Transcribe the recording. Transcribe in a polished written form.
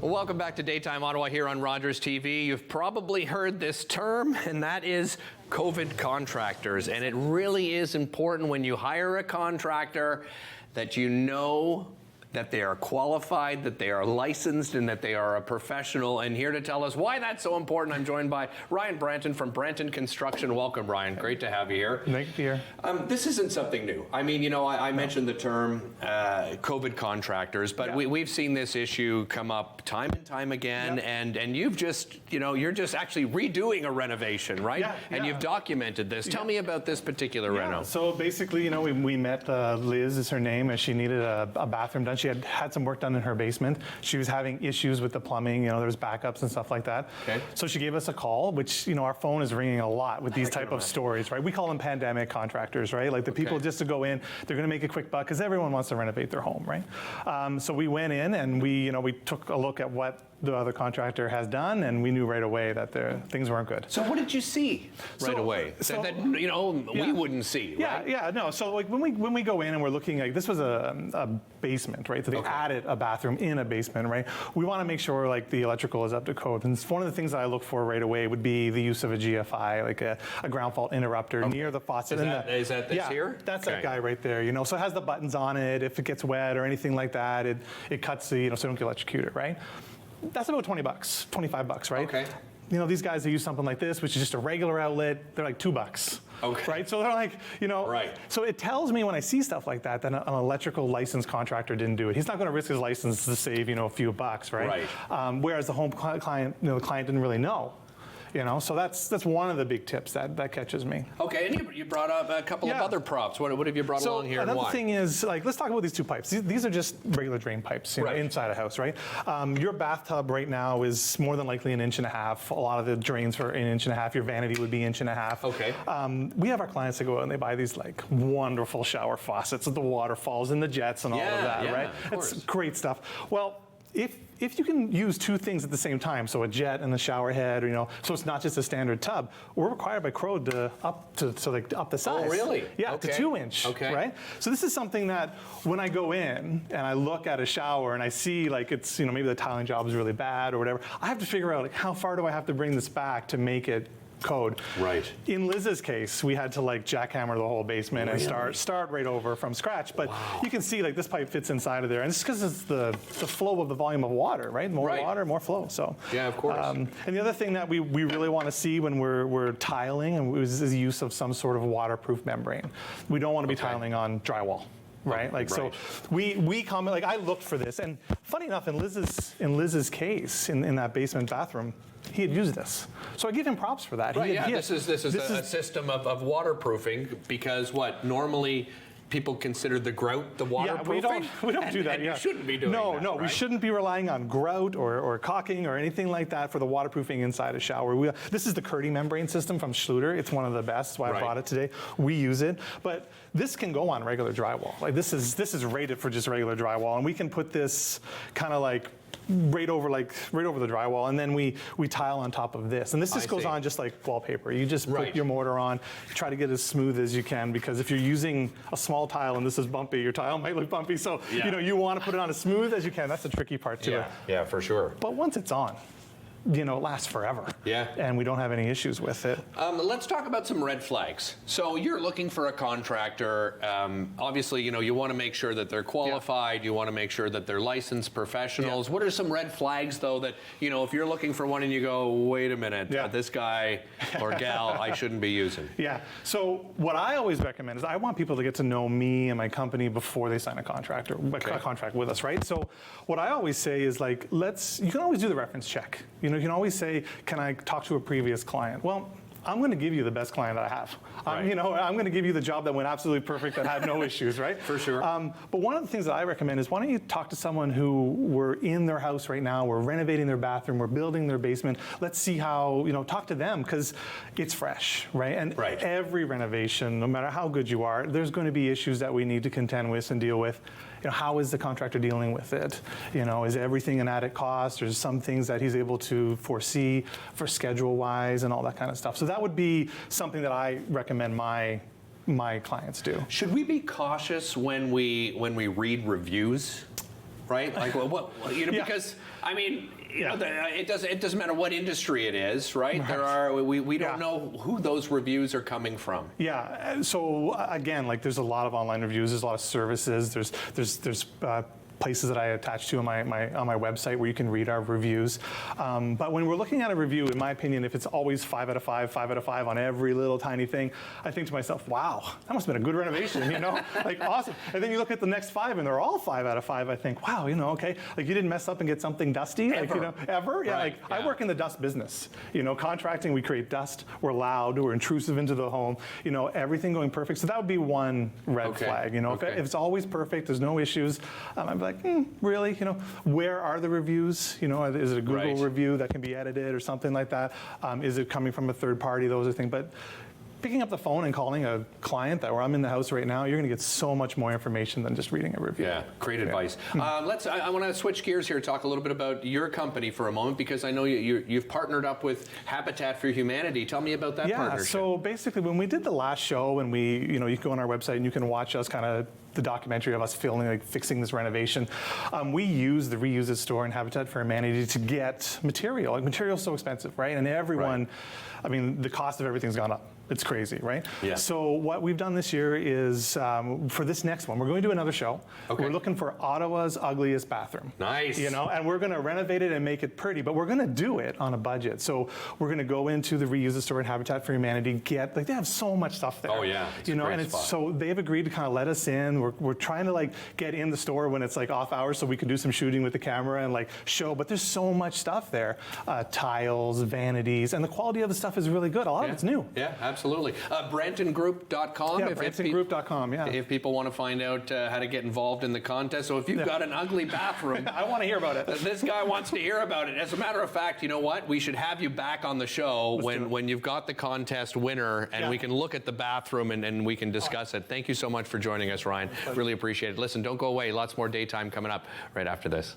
Welcome back to Daytime Ottawa here on Rogers TV. You've probably heard this term, and that is COVID contractors. And it really is important when you hire a contractor that you know that they are qualified, that they are licensed, and that they are a professional. And here to tell us why that's so important, I'm joined by Ryan Branton from Branton Construction. Welcome, Ryan. Great to have you here. Thank you, Pierre. This isn't something new. I mean, I mentioned the term COVID contractors, but we've seen this issue come up time and time again, and you've just, you're just actually redoing a renovation, right? And you've documented this. Tell me about this particular reno. So basically, we met Liz is her name, and she needed a bathroom done. She had some work done in her basement. She was having issues with the plumbing, there was backups and stuff like that. Okay. So she gave us a call, which, our phone is ringing a lot with these type of stories, right? We call them pandemic contractors, right? Like the people just to go in, they're gonna make a quick buck because everyone wants to renovate their home, right? So we went in and we took a look at what the other contractor has done, and we knew right away that things weren't good. So what did you see right away that we wouldn't see? Right? No. So like when we go in and we're looking, like this was a basement, right? So they added a bathroom in a basement, right? We want to make sure like the electrical is up to code. And one of the things that I look for right away would be the use of a GFI, like a ground fault interrupter near the faucet. Is that this here? That's that guy right there. So it has the buttons on it. If it gets wet or anything like that, it cuts the so you don't get electrocuted, right? That's about $20, $25, right? Okay. These guys that use something like this, which is just a regular outlet, they're like $2. Okay. Right? So they're like, Right. So it tells me when I see stuff like that an electrical licensed contractor didn't do it. He's not going to risk his license to save, a few bucks, right? Right. Whereas the home client, the client didn't really know. So that's one of the big tips that catches me. Okay, and you brought up a couple of other props. What have you brought along here, and why? Another thing is, let's talk about these two pipes. These are just regular drain pipes, inside a house, right? Your bathtub right now is more than likely 1.5 inches. A lot of the drains are 1.5 inches. Your vanity would be 1.5 inches. Okay. We have our clients that go out and they buy these wonderful shower faucets with the waterfalls and the jets and all of that, right? It's great stuff. Well, if you can use two things at the same time, so a jet and a shower head, so it's not just a standard tub, we're required by code to up the size. Oh, really? Yeah, to 2 inch, right? So this is something that when I go in and I look at a shower and I see it's, maybe the tiling job is really bad or whatever, I have to figure out how far do I have to bring this back to make it code. Right. In Liz's case, we had to jackhammer the whole basement and start right over from scratch. But you can see this pipe fits inside of there, and it's because it's the flow of the volume of water, right? More water, more flow. So yeah, of course. And the other thing that we really want to see when we're tiling and is the use of some sort of waterproof membrane. We don't want to be tiling on drywall. Right, so we comment. I looked for this, and funny enough, in Liz's case, in that basement bathroom, he had used this. So I give him props for that. Right, this is a system of waterproofing, because normally people consider the grout the waterproofing. We don't do that. You shouldn't be doing that. No, we shouldn't be relying on grout or caulking or anything like that for the waterproofing inside a shower. This is the Curdy membrane system from Schluter. It's one of the best. That's why I bought it today. We use it, but this can go on regular drywall. This is rated for just regular drywall, and we can put this kind of right over the drywall, and then we tile on top of this. And this just goes on just like wallpaper. You just put your mortar on, try to get as smooth as you can, because if you're using a small tile and this is bumpy, your tile might look bumpy. So you want to put it on as smooth as you can. That's the tricky part to it. Yeah, for sure. But once it's on, it lasts forever. Yeah. And we don't have any issues with it. Let's talk about some red flags. So you're looking for a contractor. Obviously, you want to make sure that they're qualified. You want to make sure that they're licensed professionals. What are some red flags, though, that, if you're looking for one and you go, wait a minute, this guy or gal I shouldn't be using? Yeah. So what I always recommend is I want people to get to know me and my company before they sign a contract with us, right? So what I always say is you can always do the reference check. You can always say, can I talk to a previous client? Well, I'm going to give you the best client that I have. I'm going to give you the job that went absolutely perfect, that had no issues, right? For sure. But one of the things that I recommend is, why don't you talk to someone who we're in their house right now, we're renovating their bathroom, we're building their basement. Let's see how, talk to them, because it's fresh, right? And every renovation, no matter how good you are, there's going to be issues that we need to contend with and deal with. How is the contractor dealing with it? Is everything an added cost? Or some things that he's able to foresee for schedule-wise and all that kind of stuff. So that would be something that I recommend my clients do. Should we be cautious when we read reviews? right? Like, because, I mean, it doesn't matter what industry it is, right? We don't know who those reviews are coming from. Yeah, so again, like there's a lot of online reviews, there's a lot of services, there's places that I attach to on my website where you can read our reviews. But when we're looking at a review, in my opinion, if it's always 5 out of 5, 5 out of 5 on every little tiny thing, I think to myself, wow, that must have been a good renovation, like awesome. And then you look at the next 5 and they're all 5 out of 5, I think, wow, okay, like you didn't mess up and get something dusty, ever. like, ever? Yeah, Right. I work in the dust business. Contracting, we create dust, we're loud, we're intrusive into the home, everything going perfect. So that would be one red flag, If it's always perfect, there's no issues, I'd be like, really? Where are the reviews? Is it a Google review that can be edited or something like that? Is it coming from a third party? Those are things. But picking up the phone and calling a client where I'm in the house right now, you're going to get so much more information than just reading a review. Yeah, great advice. I want to switch gears here, talk a little bit about your company for a moment, because I know you've partnered up with Habitat for Humanity. Tell me about that partnership. So basically when we did the last show, and you can go on our website and you can watch us kind of the documentary of us filming, fixing this renovation. We use the Reuse It store and Habitat for Humanity to get material. Like, material's so expensive, right? And everyone, I mean, the cost of everything's gone up. It's crazy, right? Yeah. So what we've done this year is, for this next one, we're going to do another show. Okay. We're looking for Ottawa's ugliest bathroom. Nice. And we're going to renovate it and make it pretty, but we're going to do it on a budget. So we're going to go into the Reuse It store and Habitat for Humanity, they have so much stuff there. Oh yeah, it's a great spot. So they've agreed to kind of let us in. We're trying to get in the store when it's off hours so we can do some shooting with the camera and show, but there's so much stuff there. Tiles, vanities, and the quality of the stuff is really good. A lot of it's new. Yeah, absolutely. BrantonGroup.com. Yeah, BrantonGroup.com, yeah. If people want to find out how to get involved in the contest. So if you've got an ugly bathroom. I want to hear about it. This guy wants to hear about it. As a matter of fact, you know what? We should have you back on the show when you've got the contest winner, and we can look at the bathroom and we can discuss it. Thank you so much for joining us, Ryan. Really appreciate it. Listen, don't go away. Lots more daytime coming up right after this.